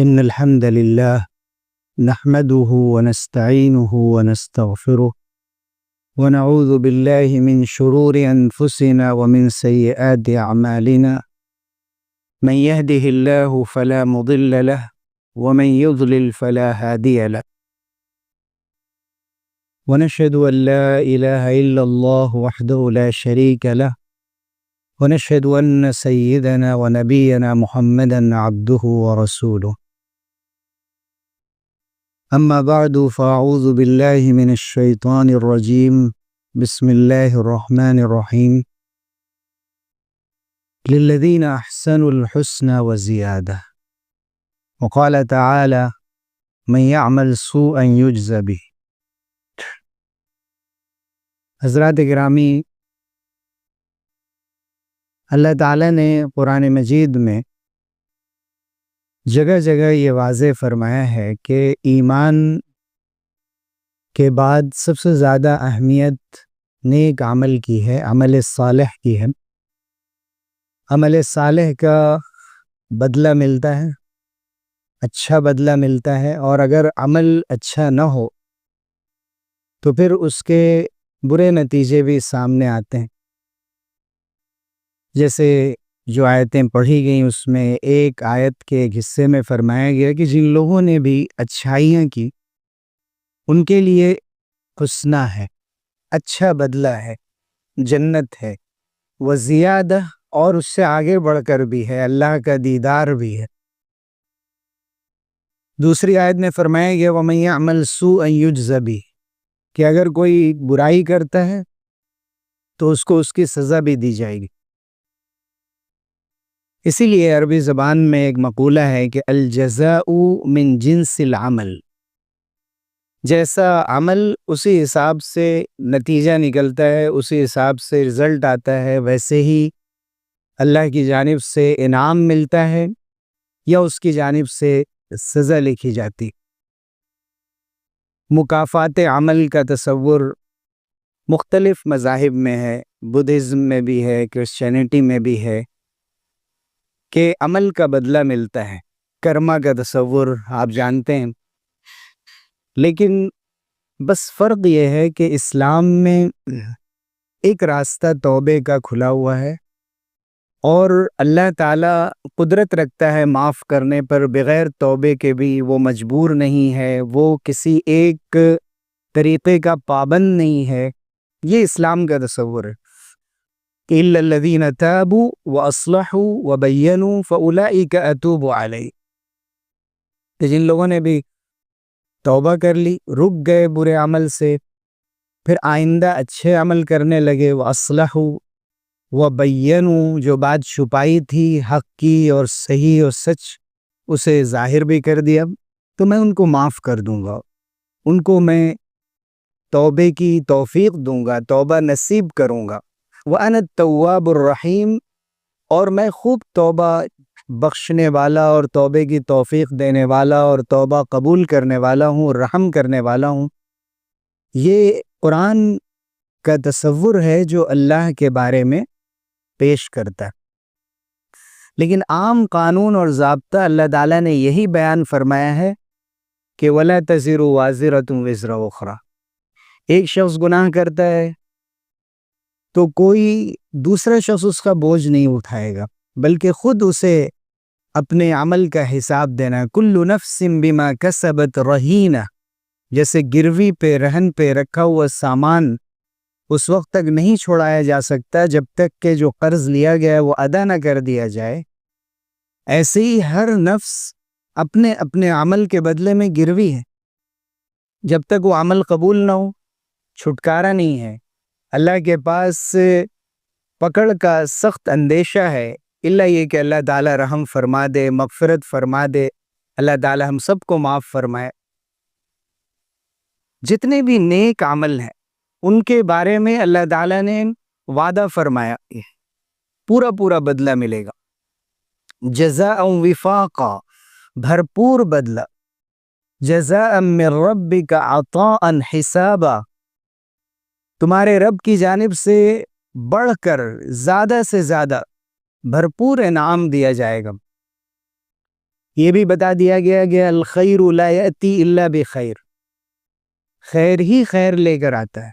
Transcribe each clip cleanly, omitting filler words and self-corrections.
إن الحمد لله نحمده ونستعينه ونستغفره ونعوذ بالله من شرور أنفسنا ومن سيئات أعمالنا من يهده الله فلا مضل له ومن يضلل فلا هادي له ونشهد أن لا إله إلا الله وحده لا شريك له ونشهد أن سيدنا ونبينا محمدا عبده ورسوله أما بعد فأعوذ بالله من الشيطان الرجيم بسم الله الرحمن الرحيم للذين أحسنوا الحسنى وزيادة وقال تعالى من يعمل سوءا يجز به. حضرات گرامی، اللہ تعالیٰ نے قرآن مجید میں جگہ جگہ یہ واضح فرمایا ہے کہ ایمان کے بعد سب سے زیادہ اہمیت نیک عمل کی ہے، عمل صالح کی ہے۔ عمل صالح کا بدلہ ملتا ہے، اچھا بدلہ ملتا ہے، اور اگر عمل اچھا نہ ہو تو پھر اس کے برے نتیجے بھی سامنے آتے ہیں۔ جیسے جو آیتیں پڑھی گئیں اس میں ایک آیت کے ایک حصے میں فرمایا گیا کہ جن لوگوں نے بھی اچھائیاں کی ان کے لیے حسنہ ہے، اچھا بدلہ ہے، جنت ہے، وزیادہ، اور اس سے آگے بڑھ کر بھی ہے، اللہ کا دیدار بھی ہے۔ دوسری آیت میں فرمایا گیا وَمَن يَعْمَلْ سُوءًا يُجْزَ بِهِ، کہ اگر کوئی برائی کرتا ہے تو اس کو اس کی سزا بھی دی جائے گی۔ اسی لیے عربی زبان میں ایک مقولہ ہے کہ الجزاء من جنس العمل، جیسا عمل اسی حساب سے نتیجہ نکلتا ہے، اسی حساب سے رزلٹ آتا ہے، ویسے ہی اللہ کی جانب سے انعام ملتا ہے یا اس کی جانب سے سزا لکھی جاتی۔ مکافات عمل کا تصور مختلف مذاہب میں ہے، بدھزم میں بھی ہے، کرسچینٹی میں بھی ہے کہ عمل کا بدلہ ملتا ہے، کرما کا تصور آپ جانتے ہیں۔ لیکن بس فرق یہ ہے کہ اسلام میں ایک راستہ توبے کا کھلا ہوا ہے، اور اللہ تعالیٰ قدرت رکھتا ہے معاف کرنے پر، بغیر توبے کے بھی وہ مجبور نہیں ہے، وہ کسی ایک طریقے کا پابند نہیں ہے۔ یہ اسلام کا تصور ہے کہ إِلَّا الَّذِينَ تَابُوا وَأَصْلَحُوا وَبَيَّنُوا فَأُولَئِكَ أَتُوبُ عَلَيْهِمْ، کہ جن لوگوں نے بھی توبہ کر لی، رک گئے برے عمل سے، پھر آئندہ اچھے عمل کرنے لگے، وَأَصْلَحُوا وَبَيَّنُوا، جو بات چھپائی تھی حق کی اور صحیح اور سچ اسے ظاہر بھی کر دیا، تو میں ان کو معاف کر دوں گا، ان کو میں توبے کی توفیق دوں گا، توبہ نصیب کروں گا۔ وَأَنَا التَّوَّابُ الرَّحِيمُ، اور میں خوب توبہ بخشنے والا اور توبے کی توفیق دینے والا اور توبہ قبول کرنے والا ہوں، رحم کرنے والا ہوں۔ یہ قرآن کا تصور ہے جو اللہ کے بارے میں پیش کرتا ہے۔ لیکن عام قانون اور ضابطہ اللہ تعالیٰ نے یہی بیان فرمایا ہے کہ وَلَا تَزِرُ وَازِرَةٌ وِزْرَ أُخْرَىٰ، ایک شخص گناہ کرتا ہے تو کوئی دوسرا شخص اس کا بوجھ نہیں اٹھائے گا، بلکہ خود اسے اپنے عمل کا حساب دینا۔ کل نفس بما کسبت رہینہ، جیسے گروی پہ، رہن پہ رکھا ہوا سامان اس وقت تک نہیں چھوڑایا جا سکتا جب تک کہ جو قرض لیا گیا ہے وہ ادا نہ کر دیا جائے، ایسے ہی ہر نفس اپنے اپنے عمل کے بدلے میں گروی ہے۔ جب تک وہ عمل قبول نہ ہو چھٹکارا نہیں ہے۔ اللہ کے پاس پکڑ کا سخت اندیشہ ہے، اللہ یہ کہ اللہ تعالیٰ رحم فرما دے، مغفرت فرما دے، اللہ تعالیٰ ہم سب کو معاف فرمائے۔ جتنے بھی نیک عمل ہیں ان کے بارے میں اللہ تعالیٰ نے وعدہ فرمایا، پورا پورا بدلہ ملے گا، جزاء وفاقا، بھرپور بدلہ، جزاء من ربک عطاء حسابا، تمہارے رب کی جانب سے بڑھ کر زیادہ سے زیادہ بھرپور انعام دیا جائے گا۔ یہ بھی بتا دیا گیا کہ الخیر لا یأتی الا بخیر، خیر ہی خیر لے کر آتا ہے،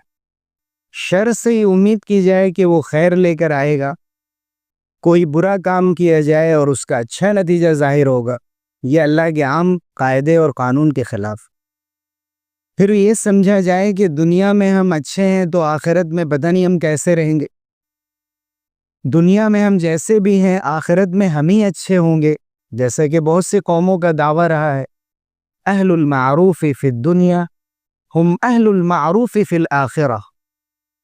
شر سے ہی امید کی جائے کہ وہ خیر لے کر آئے گا، کوئی برا کام کیا جائے اور اس کا اچھا نتیجہ ظاہر ہوگا، یہ اللہ کے عام قاعدے اور قانون کے خلاف۔ پھر یہ سمجھا جائے کہ دنیا میں ہم اچھے ہیں تو آخرت میں پتہ نہیں ہم کیسے رہیں گے، دنیا میں ہم جیسے بھی ہیں آخرت میں ہم ہی اچھے ہوں گے، جیسا کہ بہت سے قوموں کا دعویٰ رہا ہے، اہل المعروف فی الدنیا ہم اہل المعروف فی الآخرہ،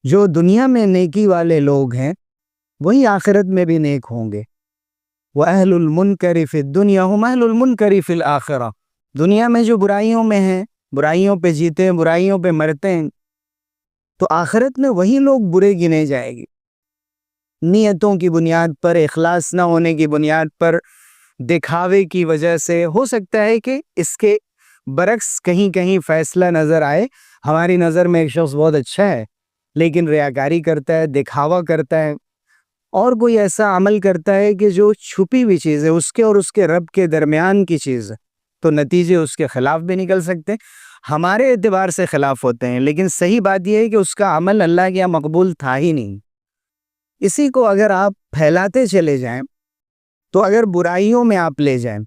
جو دنیا میں نیکی والے لوگ ہیں وہی آخرت میں بھی نیک ہوں گے، وَأَهْلُ الْمُنْكَرِ فِي الدُّنْيَا هُمْ أَهْلُ الْمُنْكَرِ فِي الْآخِرَةِ، دنیا میں جو برائیوں میں ہیں، برائیوں پہ جیتے ہیں، برائیوں پہ مرتے ہیں، تو آخرت میں وہی لوگ برے گنے جائے گی، نیتوں کی بنیاد پر، اخلاص نہ ہونے کی بنیاد پر، دکھاوے کی وجہ سے۔ ہو سکتا ہے کہ اس کے برعکس کہیں کہیں فیصلہ نظر آئے، ہماری نظر میں ایک شخص بہت اچھا ہے لیکن ریاکاری کرتا ہے، دکھاوا کرتا ہے، اور کوئی ایسا عمل کرتا ہے کہ جو چھپی ہوئی چیز ہے، اس کے اور اس کے رب کے درمیان کی چیز ہے، تو نتیجے اس کے خلاف بھی نکل سکتے ہیں، ہمارے اعتبار سے خلاف ہوتے ہیں، لیکن صحیح بات یہ ہے کہ اس کا عمل اللہ کے یہاں مقبول تھا ہی نہیں۔ اسی کو اگر آپ پھیلاتے چلے جائیں تو اگر برائیوں میں آپ لے جائیں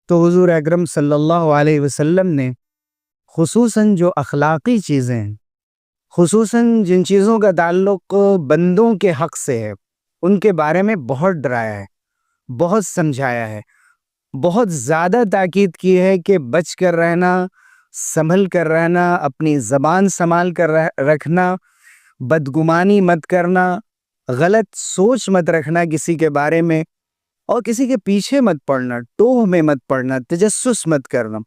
تو حضور اکرم صلی اللہ علیہ وسلم نے خصوصاً جو اخلاقی چیزیں ہیں، خصوصاً جن چیزوں کا تعلق بندوں کے حق سے ہے، ان کے بارے میں بہت ڈرایا ہے، بہت سمجھایا ہے، بہت زیادہ تاکید کی ہے کہ بچ کر رہنا، سنبھل کر رہنا، اپنی زبان سنبھال کر رکھنا، بدگمانی مت کرنا، غلط سوچ مت رکھنا کسی کے بارے میں، اور کسی کے پیچھے مت پڑنا، ٹوہ میں مت پڑنا، تجسس مت کرنا۔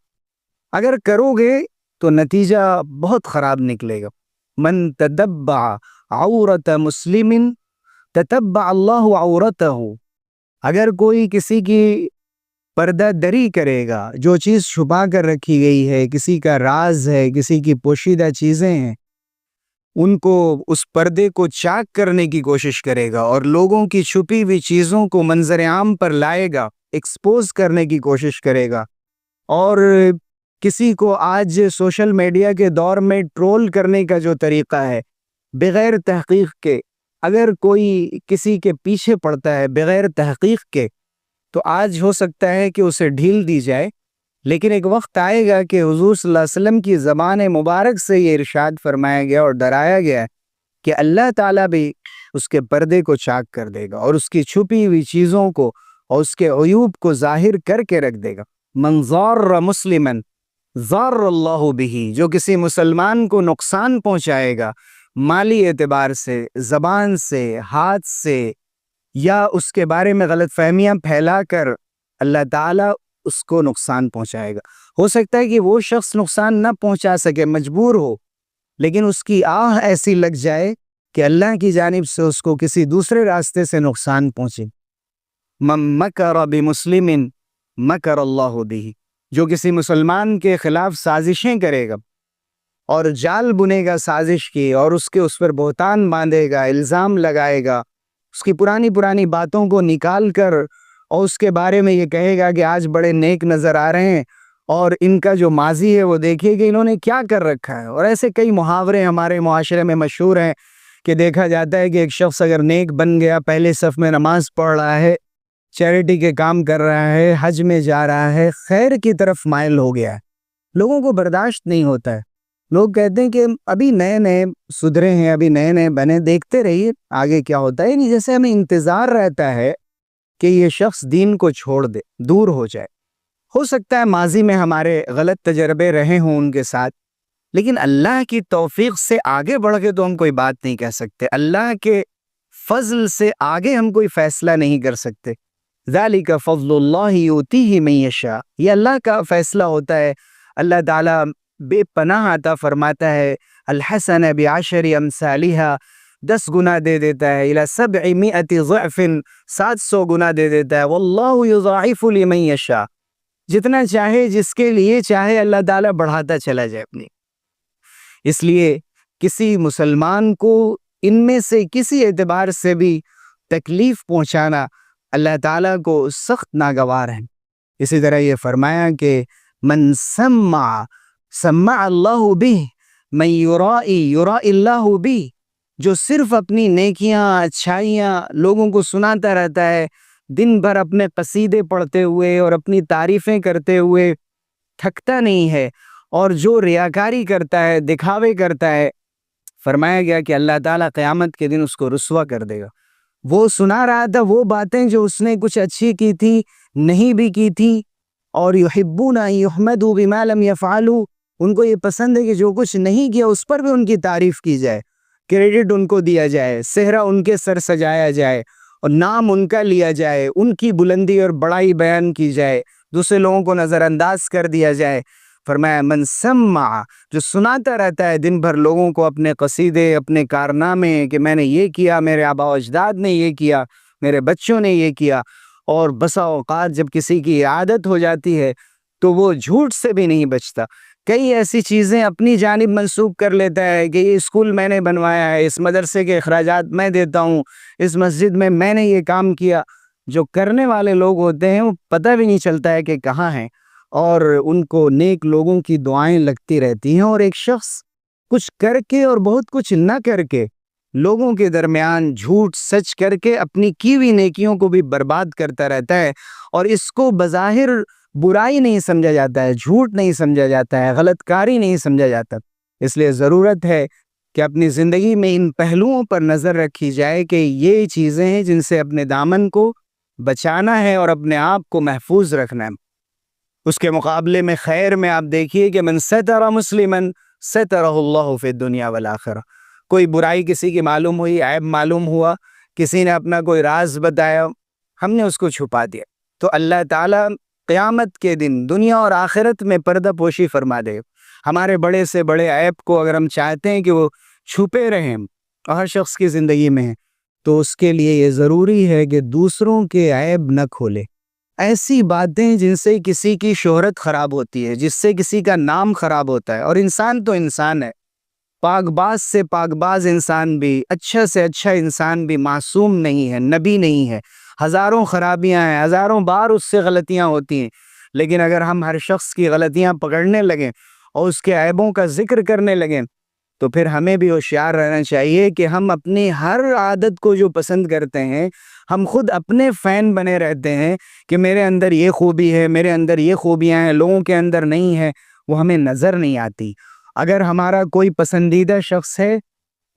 اگر کرو گے تو نتیجہ بہت خراب نکلے گا۔ من تتبع عورت مسلم تتبع اللہ عورتہ، اگر کوئی کسی کی پردہ دری کرے گا، جو چیز چھپا کر رکھی گئی ہے، کسی کا راز ہے، کسی کی پوشیدہ چیزیں ہیں، ان کو، اس پردے کو چاک کرنے کی کوشش کرے گا اور لوگوں کی چھپی ہوئی چیزوں کو منظر عام پر لائے گا، ایکسپوز کرنے کی کوشش کرے گا، اور کسی کو آج سوشل میڈیا کے دور میں ٹرول کرنے کا جو طریقہ ہے، بغیر تحقیق کے اگر کوئی کسی کے پیچھے پڑتا ہے بغیر تحقیق کے، تو آج ہو سکتا ہے کہ اسے ڈھیل دی جائے، لیکن ایک وقت آئے گا کہ حضور صلی اللہ علیہ وسلم کی زبان مبارک سے یہ ارشاد فرمایا گیا اور ڈرایا گیا کہ اللہ تعالیٰ بھی اس کے پردے کو چاک کر دے گا اور اس کی چھپی ہوئی چیزوں کو اور اس کے عیوب کو ظاہر کر کے رکھ دے گا۔ من ضار مسلما ضار اللہ بہ، جو کسی مسلمان کو نقصان پہنچائے گا مالی اعتبار سے، زبان سے، ہاتھ سے، یا اس کے بارے میں غلط فہمیاں پھیلا کر، اللہ تعالیٰ اس کو نقصان پہنچائے گا۔ ہو سکتا ہے کہ وہ شخص نقصان نہ پہنچا سکے، مجبور ہو، لیکن اس کی آہ ایسی لگ جائے کہ اللہ کی جانب سے اس کو کسی دوسرے راستے سے نقصان پہنچے۔ من مکر بمسلم مکر اللہ بہ، جو کسی مسلمان کے خلاف سازشیں کرے گا اور جال بنے گا سازش کی، اور اس پر بہتان باندھے گا، الزام لگائے گا، اس کی پرانی باتوں کو نکال کر اور اس کے بارے میں یہ کہے گا کہ آج بڑے نیک نظر آ رہے ہیں، اور ان کا جو ماضی ہے وہ دیکھیے کہ انہوں نے کیا کر رکھا ہے۔ اور ایسے کئی محاورے ہمارے معاشرے میں مشہور ہیں کہ دیکھا جاتا ہے کہ ایک شخص اگر نیک بن گیا، پہلے صف میں نماز پڑھ رہا ہے، چیریٹی کے کام کر رہا ہے، حج میں جا رہا ہے، خیر کی طرف مائل ہو گیا ہے، لوگوں کو برداشت نہیں ہوتا ہے، لوگ کہتے ہیں کہ ابھی نئے نئے سدھرے ہیں، ابھی نئے نئے بنے، دیکھتے رہیے آگے کیا ہوتا ہے۔ یعنی جیسے ہمیں انتظار رہتا ہے کہ یہ شخص دین کو چھوڑ دے، دور ہو جائے۔ ہو سکتا ہے ماضی میں ہمارے غلط تجربے رہے ہوں ان کے ساتھ، لیکن اللہ کی توفیق سے آگے بڑھ کے تو ہم کوئی بات نہیں کہہ سکتے، اللہ کے فضل سے آگے ہم کوئی فیصلہ نہیں کر سکتے۔ ذالک فضل اللہ یؤتیہ من یشاء، یہ اللہ کا فیصلہ ہوتا ہے۔ اللہ تعالیٰ بے پناہ عطا فرماتا ہے، الحسن بعشر امثالها، 10 گنا دے دیتا ہے، الی 700 ضعف، 700 گنا دے دیتا ہے، واللہ یضاعف لمن یشاء، جتنا چاہے، جس کے لیے چاہے اللہ تعالیٰ بڑھاتا چلا جائے اپنی۔ اس لیے کسی مسلمان کو ان میں سے کسی اعتبار سے بھی تکلیف پہنچانا اللہ تعالیٰ کو سخت ناگوار ہے۔ اسی طرح یہ فرمایا کہ من سمع اللہ بہ، من یرائی اللہ بہ، جو صرف اپنی نیکیاں اچھائیاں لوگوں کو سناتا رہتا ہے، دن بھر اپنے قصیدے پڑھتے ہوئے اور اپنی تعریفیں کرتے ہوئے تھکتا نہیں ہے، اور جو ریاکاری کرتا ہے، دکھاوے کرتا ہے، فرمایا گیا کہ اللہ تعالیٰ قیامت کے دن اس کو رسوا کر دے گا۔ وہ سنا رہا تھا وہ باتیں جو اس نے کچھ اچھی کی تھی، نہیں بھی کی تھی، اور یحبون ان یحمدوا بما لم یفعلوا، ان کو یہ پسند ہے کہ جو کچھ نہیں کیا اس پر بھی ان کی تعریف کی جائے، کریڈٹ ان کو دیا جائے، صحرا ان کے سر سجایا جائے، اور نام ان کا لیا جائے، ان کی بلندی اور بڑائی بیان کی جائے، دوسرے لوگوں کو نظر انداز کر دیا جائے۔ فرمایا من سمع، جو سناتا رہتا ہے دن بھر لوگوں کو اپنے قصیدے، اپنے کارنامے، کہ میں نے یہ کیا، میرے آبا و اجداد نے یہ کیا، میرے بچوں نے یہ کیا، اور بسا اوقات جب کسی کی عادت ہو جاتی ہے تو وہ جھوٹ سے بھی نہیں بچتا، کئی ایسی چیزیں اپنی جانب منسوب کر لیتا ہے کہ یہ اسکول میں نے بنوایا ہے، اس مدرسے کے اخراجات میں دیتا ہوں، اس مسجد میں نے یہ کام کیا۔ جو کرنے والے لوگ ہوتے ہیں وہ پتہ بھی نہیں چلتا ہے کہ کہاں ہیں، اور ان کو نیک لوگوں کی دعائیں لگتی رہتی ہیں، اور ایک شخص کچھ کر کے اور بہت کچھ نہ کر کے لوگوں کے درمیان جھوٹ سچ کر کے اپنی کی ہوئی نیکیوں کو بھی برباد کرتا رہتا ہے، اور اس کو بظاہر برائی نہیں سمجھا جاتا ہے، جھوٹ نہیں سمجھا جاتا ہے، غلط کاری نہیں سمجھا جاتا۔ اس لیے ضرورت ہے کہ اپنی زندگی میں ان پہلوؤں پر نظر رکھی جائے کہ یہ چیزیں ہیں جن سے اپنے دامن کو بچانا ہے اور اپنے آپ کو محفوظ رکھنا ہے۔ اس کے مقابلے میں خیر میں آپ دیکھیے کہ من ستر مسلما سترہ اللہ فی الدنیا والآخرہ، کوئی برائی کسی کی معلوم ہوئی، عیب معلوم ہوا، کسی نے اپنا کوئی راز بتایا، ہم نے اس کو چھپا دیا، تو اللہ تعالیٰ قیامت کے دن دنیا اور آخرت میں پردہ پوشی فرما دے۔ ہمارے بڑے سے بڑے عیب کو اگر ہم چاہتے ہیں کہ وہ چھپے رہیں ہر شخص کی زندگی میں، تو اس کے لیے یہ ضروری ہے کہ دوسروں کے عیب نہ کھولے۔ ایسی باتیں جن سے کسی کی شہرت خراب ہوتی ہے، جس سے کسی کا نام خراب ہوتا ہے، اور انسان تو انسان ہے، پاک باز سے پاک باز انسان بھی، اچھا سے اچھا انسان بھی معصوم نہیں ہے، نبی نہیں ہے، ہزاروں خرابیاں ہیں، ہزاروں بار اس سے غلطیاں ہوتی ہیں، لیکن اگر ہم ہر شخص کی غلطیاں پکڑنے لگیں اور اس کے عیبوں کا ذکر کرنے لگیں تو پھر ہمیں بھی ہوشیار رہنا چاہیے کہ ہم اپنی ہر عادت کو جو پسند کرتے ہیں، ہم خود اپنے فین بنے رہتے ہیں کہ میرے اندر یہ خوبی ہے، میرے اندر یہ خوبیاں ہیں، لوگوں کے اندر نہیں ہے، وہ ہمیں نظر نہیں آتی۔ اگر ہمارا کوئی پسندیدہ شخص ہے،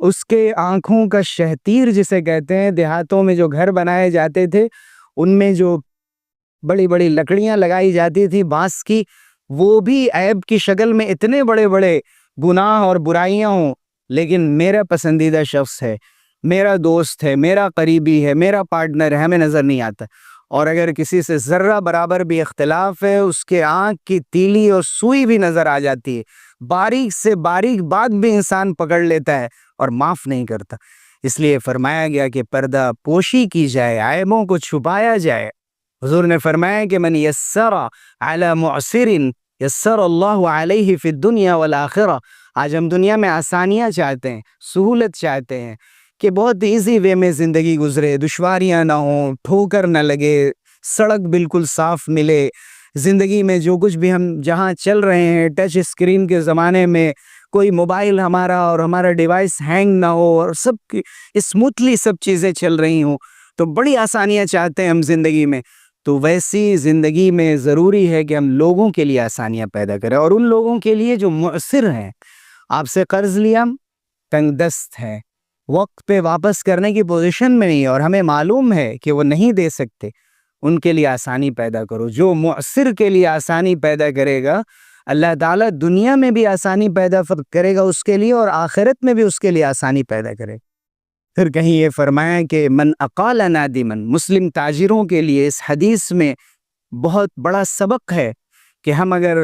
اس کے آنکھوں کا شہتیر جسے کہتے ہیں، دیہاتوں میں جو گھر بنائے جاتے تھے ان میں جو بڑی بڑی لکڑیاں لگائی جاتی تھی بانس کی، وہ بھی عیب کی شکل میں اتنے بڑے بڑے گناہ اور برائیاں ہوں، لیکن میرا پسندیدہ شخص ہے، میرا دوست ہے، میرا قریبی ہے، میرا پارٹنر ہے، ہمیں نظر نہیں آتا۔ اور اگر کسی سے ذرہ برابر بھی اختلاف ہے، اس کے آنکھ کی تیلی اور سوئی بھی نظر آ جاتی ہے، باریک سے باریک بات بھی انسان پکڑ لیتا ہے اور معاف نہیں کرتا۔ اس لیے فرمایا گیا کہ پردہ پوشی کی جائے، عیبوں کو چھپایا جائے۔ حضور نے فرمایا کہ من یسر علی معسر یسر اللہ علیہ فی الدنیا والآخرہ۔ آج ہم دنیا میں آسانیاں چاہتے ہیں، سہولت چاہتے ہیں کہ بہت ایزی وے میں زندگی گزرے، دشواریاں نہ ہوں، ٹھوکر نہ لگے، سڑک بالکل صاف ملے، زندگی میں جو کچھ بھی ہم جہاں چل رہے ہیں، ٹچ اسکرین کے زمانے میں کوئی موبائل ہمارا اور ہمارا ڈیوائس ہینگ نہ ہو، اور سب اسموتھلی سب چیزیں چل رہی ہوں، تو بڑی آسانیاں چاہتے ہیں ہم زندگی میں۔ تو ویسی زندگی میں ضروری ہے کہ ہم لوگوں کے لیے آسانیاں پیدا کریں، اور ان لوگوں کے لیے جو معسر ہیں، آپ سے قرض لیا، تنگ دست ہے، وقت پہ واپس کرنے کی پوزیشن میں نہیں ہے، اور ہمیں معلوم ہے کہ وہ نہیں دے سکتے، ان کے لیے آسانی پیدا کرو۔ جو معسر کے لیے آسانی پیدا کرے گا، اللہ تعالیٰ دنیا میں بھی آسانی پیدا کرے گا اس کے لیے، اور آخرت میں بھی اس کے لیے آسانی پیدا کرے گا۔ پھر کہیں یہ فرمایا کہ من اقال نادمن، مسلم تاجروں کے لیے اس حدیث میں بہت بڑا سبق ہے کہ ہم اگر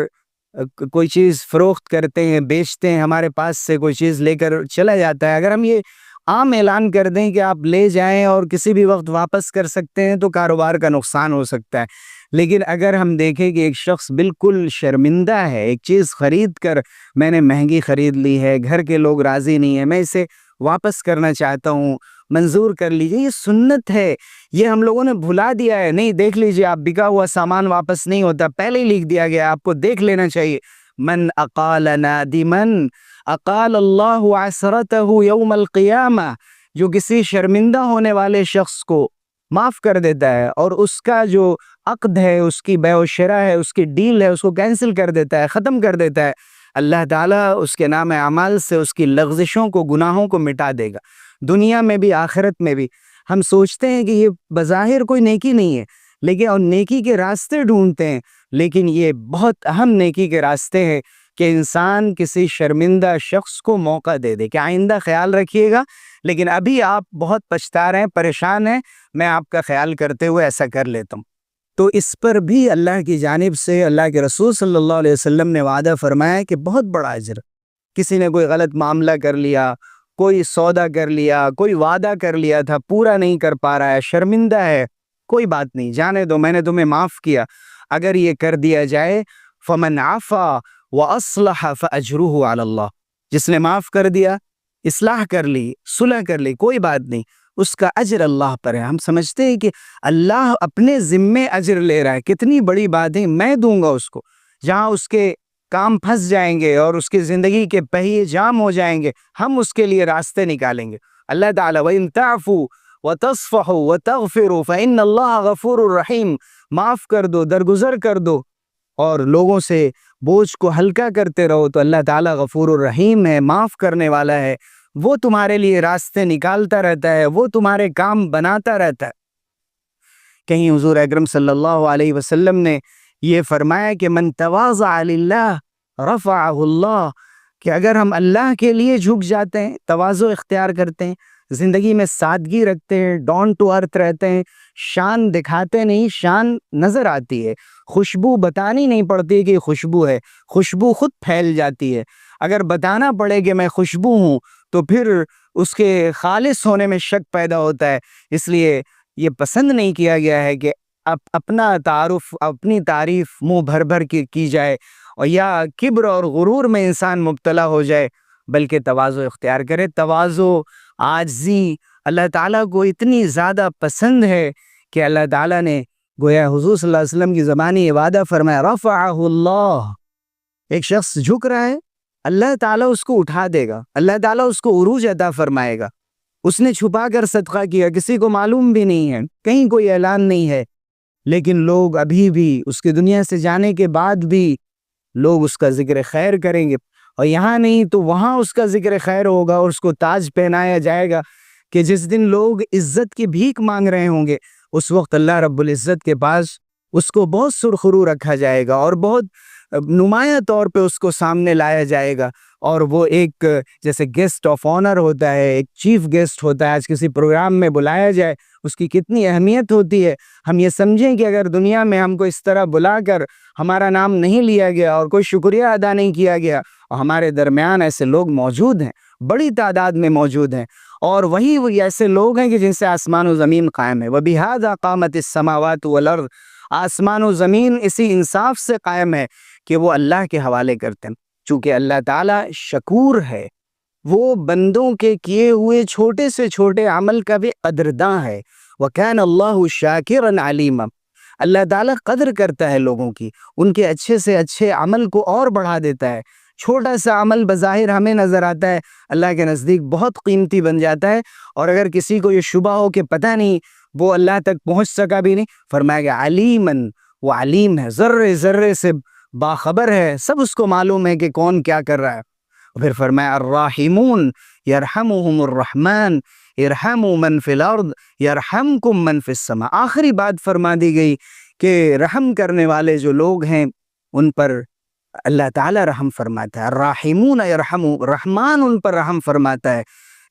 کوئی چیز فروخت کرتے ہیں، بیچتے ہیں، ہمارے پاس سے کوئی چیز لے کر چلا جاتا ہے، اگر ہم یہ عام اعلان کر دیں کہ آپ لے جائیں اور کسی بھی وقت واپس کر سکتے ہیں، تو کاروبار کا نقصان ہو سکتا ہے۔ لیکن اگر ہم دیکھیں کہ ایک شخص بالکل شرمندہ ہے، ایک چیز خرید کر میں نے مہنگی خرید لی ہے، گھر کے لوگ راضی نہیں ہیں، میں اسے واپس کرنا چاہتا ہوں، منظور کر لیجئے، یہ سنت ہے، یہ ہم لوگوں نے بھلا دیا ہے۔ نہیں، دیکھ لیجئے، آپ بکا ہوا سامان واپس نہیں ہوتا، پہلے ہی لکھ دیا گیا، آپ کو دیکھ لینا چاہیے۔ من اقال نادمن اقال اللہ عثرتہ یوم القیامہ، جو کسی شرمندہ ہونے والے شخص کو معاف کر دیتا ہے اور اس کا جو عقد ہے، اس کی بیع و شراء ہے، اس کی ڈیل ہے، اس کو کینسل کر دیتا ہے، ختم کر دیتا ہے، اللہ تعالیٰ اس کے نام اعمال سے اس کی لغزشوں کو، گناہوں کو مٹا دے گا، دنیا میں بھی آخرت میں بھی۔ ہم سوچتے ہیں کہ یہ بظاہر کوئی نیکی نہیں ہے، لیکن اور نیکی کے راستے ڈھونڈتے ہیں، لیکن یہ بہت اہم نیکی کے راستے ہیں کہ انسان کسی شرمندہ شخص کو موقع دے دے کہ آئندہ خیال رکھیے گا، لیکن ابھی آپ بہت پچھتا رہے ہیں، پریشان ہیں، میں آپ کا خیال کرتے ہوئے ایسا کر لیتا ہوں۔ تو اس پر بھی اللہ کی جانب سے اللہ کے رسول صلی اللہ علیہ وسلم نے وعدہ فرمایا کہ بہت بڑا اجر۔ کسی نے کوئی غلط معاملہ کر لیا، کوئی سودا کر لیا، کوئی وعدہ کر لیا تھا، پورا نہیں کر پا رہا ہے، شرمندہ ہے، کوئی بات نہیں، جانے دو، میں نے تمہیں معاف کیا۔ اگر یہ کر دیا جائے فمن عفا واصلح فاجرہ علی اللہ، جس نے معاف کر دیا، اصلاح کر لی، صلح کر لی، کوئی بات نہیں، اس کا اجر اللہ پر ہے۔ ہم سمجھتے ہیں کہ اللہ اپنے ذمے اجر لے رہا ہے، کتنی بڑی بات ہے، میں دوں گا اس کو۔ جہاں اس کے کام پھنس جائیں گے اور اس کی زندگی کے پہیے جام ہو جائیں گے، ہم اس کے لیے راستے نکالیں گے۔ اللہ تعالیٰ وَإِن تَعْفُوا وَتَصْفَحُوا وَتَغْفِرُوا فَإِنَّ اللَّهَ غَفُورٌ رَحِيمٌ، معاف کر دو، درگزر کر دو اور لوگوں سے بوجھ کو ہلکا کرتے رہو تو اللہ تعالیٰ غفور الرحیم ہے، معاف کرنے والا ہے، وہ تمہارے لیے راستے نکالتا رہتا ہے، وہ تمہارے کام بناتا رہتا ہے۔ کہیں حضور اکرم صلی اللہ علیہ وسلم نے یہ فرمایا کہ من تواضع للہ رفعہ اللہ، کہ اگر ہم اللہ کے لیے جھک جاتے ہیں، تواضع اختیار کرتے ہیں، زندگی میں سادگی رکھتے ہیں، ڈاؤن ٹو ارتھ رہتے ہیں، شان دکھاتے نہیں، شان نظر آتی ہے، خوشبو بتانی نہیں پڑتی کہ خوشبو ہے، خوشبو خود پھیل جاتی ہے۔ اگر بتانا پڑے کہ میں خوشبو ہوں تو پھر اس کے خالص ہونے میں شک پیدا ہوتا ہے۔ اس لیے یہ پسند نہیں کیا گیا ہے کہ اپنا تعارف، اپنی تعریف منہ بھر بھر کے کی جائے اور یا کبر اور غرور میں انسان مبتلا ہو جائے، بلکہ تواضع اختیار کرے۔ تواضع، عاجزی اللہ تعالیٰ کو اتنی زیادہ پسند ہے کہ اللہ تعالیٰ نے گویا حضور صلی اللہ علیہ وسلم کی زبانی وعدہ فرمایا رفعہ اللہ، ایک شخص جھک رہا ہے، اللہ تعالیٰ اس کو اٹھا دے گا، اللہ تعالیٰ اس کو عروج عطا فرمائے گا۔ اس نے چھپا کر صدقہ کیا، کسی کو معلوم بھی نہیں ہے، کہیں کوئی اعلان نہیں ہے، لیکن لوگ ابھی بھی اس کے دنیا سے جانے کے بعد بھی لوگ اس کا ذکر خیر کریں گے، اور یہاں نہیں تو وہاں اس کا ذکر خیر ہوگا اور اس کو تاج پہنایا جائے گا کہ جس دن لوگ عزت کی بھیک مانگ رہے ہوں گے، اس وقت اللہ رب العزت کے پاس اس کو بہت سرخرو رکھا جائے گا اور بہت نمایاں طور پہ اس کو سامنے لایا جائے گا، اور وہ ایک جیسے گیسٹ آف آنر ہوتا ہے، ایک چیف گیسٹ ہوتا ہے، آج کسی پروگرام میں بلایا جائے، اس کی کتنی اہمیت ہوتی ہے۔ ہم یہ سمجھیں کہ اگر دنیا میں ہم کو اس طرح بلا کر ہمارا نام نہیں لیا گیا اور کوئی شکریہ ادا نہیں کیا گیا، اور ہمارے درمیان ایسے لوگ موجود ہیں، بڑی تعداد میں موجود ہیں، اور وہی ایسے لوگ ہیں کہ جن سے آسمان و زمین قائم ہے۔ وَبِهَذَا قَامَتِ السَّمَاوَاتُ وَالْأَرْضُ، آسمان و زمین اسی انصاف سے قائم ہے کہ وہ اللہ کے حوالے کرتے ہیں، چونکہ اللہ تعالیٰ شکور ہے، وہ بندوں کے کیے ہوئے چھوٹے سے چھوٹے عمل کا بھی قدرداں ہے۔ وَكَانَ اللَّهُ شَاكِرًا عَلِيمًا، اللہ تعالیٰ قدر کرتا ہے لوگوں کی، ان کے اچھے سے اچھے عمل کو اور بڑھا دیتا ہے۔ چھوٹا سا عمل بظاہر ہمیں نظر آتا ہے، اللہ کے نزدیک بہت قیمتی بن جاتا ہے، اور اگر کسی کو یہ شبہ ہو کہ پتہ نہیں وہ اللہ تک پہنچ سکا بھی نہیں، فرمایا گیا علیمًا، وہ علیم ہے، ذرے ذرے سے باخبر ہے، سب اس کو معلوم ہے کہ کون کیا کر رہا ہے۔ پھر فرمایا الراحمون یرحمہم الرحمن ارحموا من فی الارض یرحمکم من فی السماء، آخری بات فرما دی گئی کہ رحم کرنے والے جو لوگ ہیں ان پر اللہ تعالیٰ رحم فرماتا ہے، الراحمون یرحموا، رحمان ان پر رحم فرماتا ہے،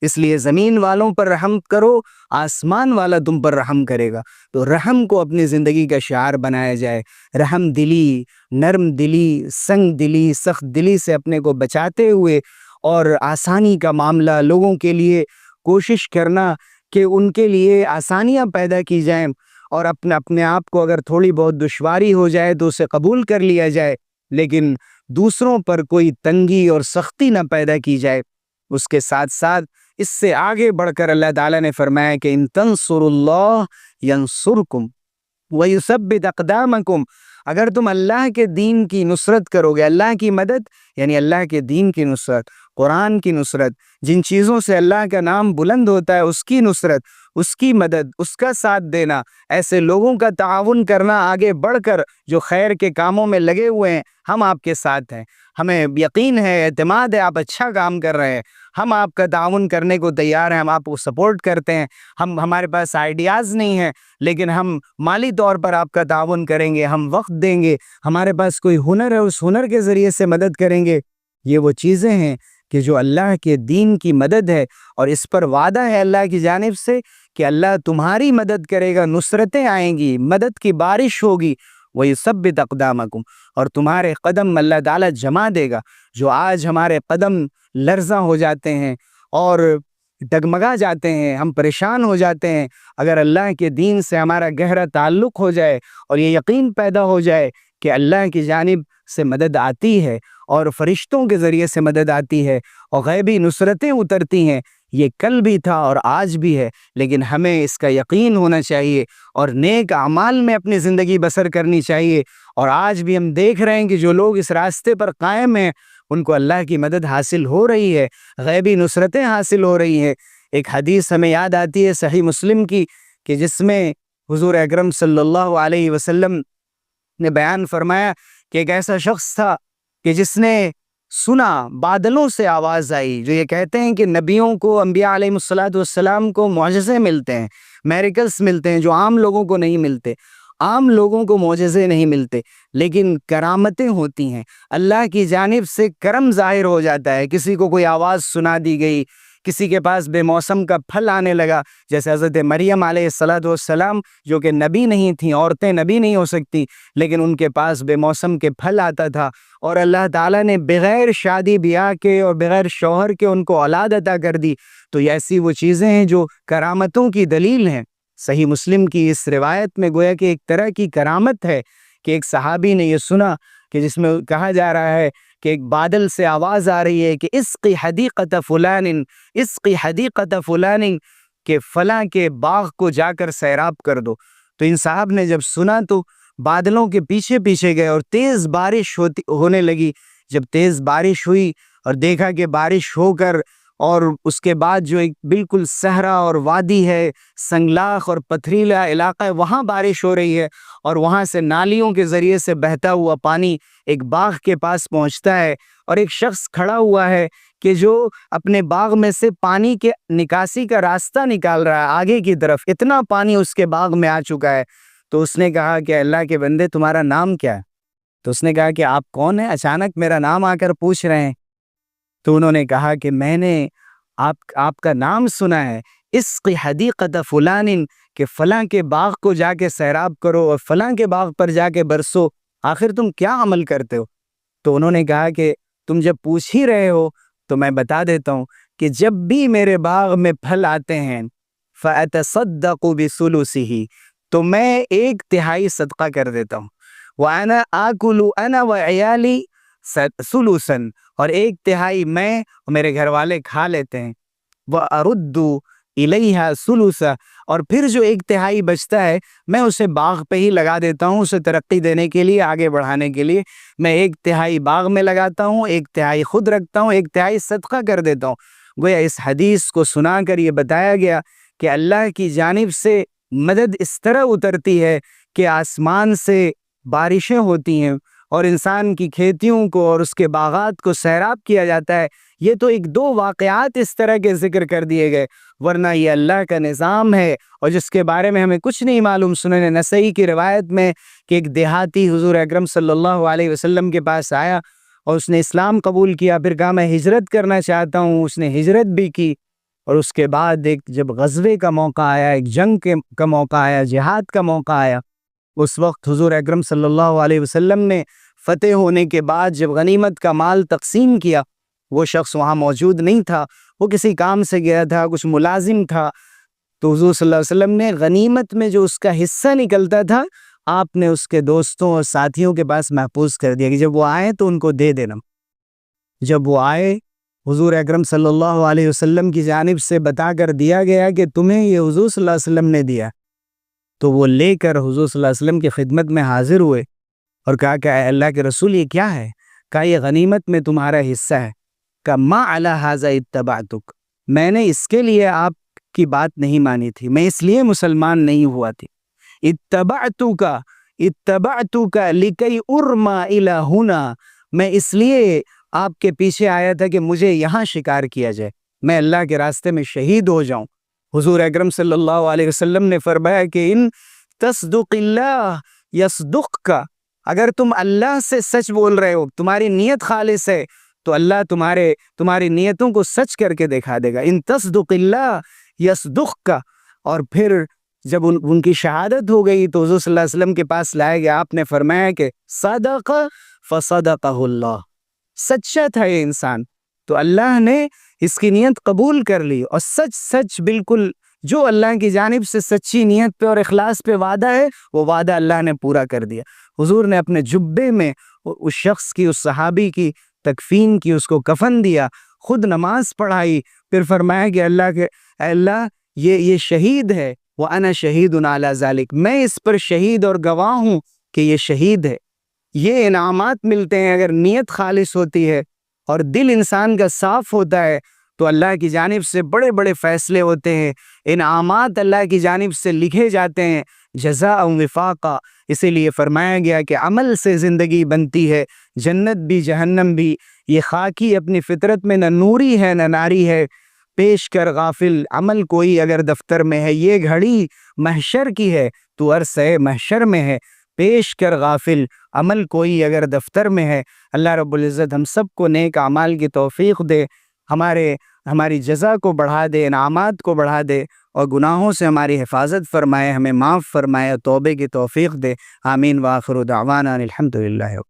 اس لیے زمین والوں پر رحم کرو، آسمان والا تم پر رحم کرے گا۔ تو رحم کو اپنی زندگی کا شعار بنایا جائے، رحم دلی، نرم دلی، سنگ دلی، سخت دلی سے اپنے کو بچاتے ہوئے، اور آسانی کا معاملہ لوگوں کے لیے کوشش کرنا کہ ان کے لیے آسانیاں پیدا کی جائیں، اور اپنے آپ کو اگر تھوڑی بہت دشواری ہو جائے تو اسے قبول کر لیا جائے، لیکن دوسروں پر کوئی تنگی اور سختی نہ پیدا کی جائے۔ اس کے ساتھ ساتھ اس سے آگے بڑھ کر اللہ تعالیٰ نے فرمایا کہ ان تنصروا اللہ ینصرکم وَيُثَبِّتْ أَقْدَامَكُمْ، اگر تم اللہ کے دین کی نصرت کرو گے، اللہ کی مدد یعنی اللہ کے دین کی نصرت، قرآن کی نصرت، جن چیزوں سے اللہ کا نام بلند ہوتا ہے اس کی نصرت، اس کی مدد، اس کا ساتھ دینا، ایسے لوگوں کا تعاون کرنا، آگے بڑھ کر جو خیر کے کاموں میں لگے ہوئے ہیں، ہم آپ کے ساتھ ہیں، ہمیں یقین ہے، اعتماد ہے، آپ اچھا کام کر رہے ہیں، ہم آپ کا تعاون کرنے کو تیار ہیں، ہم آپ کو سپورٹ کرتے ہیں، ہمارے پاس آئیڈیاز نہیں ہیں لیکن ہم مالی طور پر آپ کا تعاون کریں گے، ہم وقت دیں گے، ہمارے پاس کوئی ہنر ہے اس ہنر کے ذریعے سے مدد کریں گے۔ یہ وہ چیزیں ہیں کہ جو اللہ کے دین کی مدد ہے، اور اس پر وعدہ ہے اللہ کی جانب سے کہ اللہ تمہاری مدد کرے گا، نصرتیں آئیں گی، مدد کی بارش ہوگی، وَيُثَبِّتْ أَقْدَامَكُمْ، اور تمہارے قدم اللہ تعالیٰ جما دے گا۔ جو آج ہمارے قدم لرزاں ہو جاتے ہیں اور ڈگمگا جاتے ہیں، ہم پریشان ہو جاتے ہیں، اگر اللہ کے دین سے ہمارا گہرا تعلق ہو جائے اور یہ یقین پیدا ہو جائے کہ اللہ کی جانب سے مدد آتی ہے اور فرشتوں کے ذریعے سے مدد آتی ہے اور غیبی نصرتیں اترتی ہیں، یہ کل بھی تھا اور آج بھی ہے، لیکن ہمیں اس کا یقین ہونا چاہیے اور نیک اعمال میں اپنی زندگی بسر کرنی چاہیے۔ اور آج بھی ہم دیکھ رہے ہیں کہ جو لوگ اس راستے پر قائم ہیں ان کو اللہ کی مدد حاصل ہو رہی ہے، غیبی نصرتیں حاصل ہو رہی ہیں۔ ایک حدیث ہمیں یاد آتی ہے صحیح مسلم کی، کہ جس میں حضور اکرم صلی اللہ علیہ وسلم نے بیان فرمایا کہ ایک ایسا شخص تھا کہ جس نے سنا بادلوں سے آواز آئی، جو یہ کہتے ہیں کہ نبیوں کو، انبیاء علیہ السلام کو معجزے ملتے ہیں، میریکلز ملتے ہیں جو عام لوگوں کو نہیں ملتے، عام لوگوں کو معجزے نہیں ملتے، لیکن کرامتیں ہوتی ہیں، اللہ کی جانب سے کرم ظاہر ہو جاتا ہے، کسی کو کوئی آواز سنا دی گئی، کسی کے پاس بے موسم کا پھل آنے لگا، جیسے حضرت مریم علیہ السلام جو کہ نبی نہیں تھیں، عورتیں نبی نہیں ہو سکتی، لیکن ان کے پاس بے موسم کے پھل آتا تھا، اور اللہ تعالیٰ نے بغیر شادی بیاہ کے اور بغیر شوہر کے ان کو اولاد عطا کر دی۔ تو یہ ایسی وہ چیزیں ہیں جو کرامتوں کی دلیل ہیں۔ صحیح مسلم کی اس روایت میں گویا کہ ایک طرح کی کرامت ہے کہ ایک صحابی نے یہ سنا کہ جس میں کہا جا رہا ہے کہ ایک بادل سے آواز آ رہی ہے کہ اسقی حدیقت فلان، اسقی حدیقت فلان، کہ فلاں کے باغ کو جا کر سیراب کر دو۔ تو ان صاحب نے جب سنا تو بادلوں کے پیچھے پیچھے گئے اور تیز بارش ہونے لگی۔ جب تیز بارش ہوئی اور دیکھا کہ بارش ہو کر اور اس کے بعد جو ایک بالکل صحرا اور وادی ہے، سنگلاخ اور پتھریلا علاقہ ہے، وہاں بارش ہو رہی ہے اور وہاں سے نالیوں کے ذریعے سے بہتا ہوا پانی ایک باغ کے پاس پہنچتا ہے، اور ایک شخص کھڑا ہوا ہے کہ جو اپنے باغ میں سے پانی کے نکاسی کا راستہ نکال رہا ہے آگے کی طرف، اتنا پانی اس کے باغ میں آ چکا ہے۔ تو اس نے کہا کہ اللہ کے بندے تمہارا نام کیا ہے؟ تو اس نے کہا کہ آپ کون ہیں؟ اچانک میرا نام آ کر پوچھ رہے ہیں۔ تو انہوں نے کہا کہ میں نے آپ کا نام سنا ہے، اسقی حدیقت فلان، کہ فلاں کے باغ کو جا کے سیراب کرو اور فلاں کے باغ پر جا کے برسو، آخر تم کیا عمل کرتے ہو؟ تو انہوں نے کہا کہ تم جب پوچھ ہی رہے ہو تو میں بتا دیتا ہوں کہ جب بھی میرے باغ میں پھل آتے ہیں فَأَتَصَدَّقُ بِثُلُثِهِ، تو میں 1/3 صدقہ کر دیتا ہوں، وَأَنَا آكُلُ أَنَا وَعِيَالِي ثُلُثًا، اور 1/3 میں اور میرے گھر والے کھا لیتے ہیں، وَأَرُدُّ إِلَيْهَا ثُلُثًا، اور پھر جو 1/3 بچتا ہے میں اسے باغ پہ ہی لگا دیتا ہوں، اسے ترقی دینے کے لیے، آگے بڑھانے کے لیے میں 1/3 باغ میں لگاتا ہوں، 1/3 خود رکھتا ہوں، 1/3 صدقہ کر دیتا ہوں۔ گویا اس حدیث کو سنا کر یہ بتایا گیا کہ اللہ کی جانب سے مدد اس طرح اترتی ہے کہ آسمان سے بارشیں ہوتی ہیں اور انسان کی کھیتیوں کو اور اس کے باغات کو سیراب کیا جاتا ہے۔ یہ تو 1-2 واقعات اس طرح کے ذکر کر دیے گئے، ورنہ یہ اللہ کا نظام ہے اور جس کے بارے میں ہمیں کچھ نہیں معلوم۔ سنن نسائی کی روایت میں کہ ایک دیہاتی حضور اکرم صلی اللہ علیہ وسلم کے پاس آیا اور اس نے اسلام قبول کیا، پھر کہا میں ہجرت کرنا چاہتا ہوں، اس نے ہجرت بھی کی، اور اس کے بعد ایک جب غزوے کا موقع آیا، ایک جنگ کا موقع آیا، جہاد کا موقع آیا، اس وقت حضور اکرم صلی اللہ علیہ وسلم نے فتح ہونے کے بعد جب غنیمت کا مال تقسیم کیا، وہ شخص وہاں موجود نہیں تھا، وہ کسی کام سے گیا تھا، کچھ ملازم تھا، تو حضور صلی اللہ علیہ وسلم نے غنیمت میں جو اس کا حصہ نکلتا تھا آپ نے اس کے دوستوں اور ساتھیوں کے پاس محفوظ کر دیا کہ جب وہ آئے تو ان کو دے دینا۔ جب وہ آئے حضور اکرم صلی اللہ علیہ وسلم کی جانب سے بتا کر دیا گیا کہ تمہیں یہ حضور صلی اللہ علیہ وسلم نے دیا، تو وہ لے کر حضور صلی اللہ علیہ وسلم کی خدمت میں حاضر ہوئے اور کہا کہ اے اللہ کے رسول یہ کیا ہے؟ کہا یہ غنیمت میں تمہارا حصہ ہے۔ کہا ما علی ھذا اتبعتک، میں نے اس کے لیے آپ کی بات نہیں مانی تھی، میں اس لیے مسلمان نہیں ہوا تھی۔ اتبعتک لکی ارما الی ہنا، میں اس لیے آپ کے پیچھے آیا تھا کہ مجھے یہاں شکار کیا جائے، میں اللہ کے راستے میں شہید ہو جاؤں۔ حضور اکرم صلی اللہ علیہ وسلم نے فرمایا کہ ان تصدق اللہ یصدقک، اگر تم اللہ سے سچ بول رہے ہو، تمہاری نیت خالص ہے، تو اللہ تمہاری نیتوں کو سچ کر کے دکھا دے گا۔ ان تصدق اللہ یصدقک۔ اور پھر جب ان کی شہادت ہو گئی تو حضور صلی اللہ علیہ وسلم کے پاس لایا گیا، آپ نے فرمایا کہ صدق فصدقہ اللہ، سچا تھا یہ انسان، تو اللہ نے اس کی نیت قبول کر لی، اور سچ بالکل جو اللہ کی جانب سے سچی نیت پہ اور اخلاص پہ وعدہ ہے، وہ وعدہ اللہ نے پورا کر دیا۔ حضور نے اپنے جبے میں اس شخص کی، اس صحابی کی تکفین کی، اس کو کفن دیا، خود نماز پڑھائی، پھر فرمایا کہ اے اللہ یہ شہید ہے، وَأَنَا شَهِيدٌ عَلَى ذَلِكَ، میں اس پر شہید اور گواہ ہوں کہ یہ شہید ہے۔ یہ انعامات ملتے ہیں اگر نیت خالص ہوتی ہے اور دل انسان کا صاف ہوتا ہے، تو اللہ کی جانب سے بڑے بڑے فیصلے ہوتے ہیں، انعامات اللہ کی جانب سے لکھے جاتے ہیں، جزاء وفاقا۔ اسی لیے فرمایا گیا کہ عمل سے زندگی بنتی ہے، جنت بھی جہنم بھی۔ یہ خاکی اپنی فطرت میں نہ نوری ہے نہ ناری ہے۔ پیش کر غافل عمل کوئی اگر دفتر میں ہے، یہ گھڑی محشر کی ہے تو عرصہ محشر میں ہے۔ پیش کر غافل عمل کوئی اگر دفتر میں ہے۔ اللہ رب العزت ہم سب کو نیک اعمال کی توفیق دے، ہماری جزا کو بڑھا دے، انعامات کو بڑھا دے، اور گناہوں سے ہماری حفاظت فرمائے، ہمیں معاف فرمائے، توبے کی توفیق دے۔ آمین۔ وآخر دعوانا الحمدللہ۔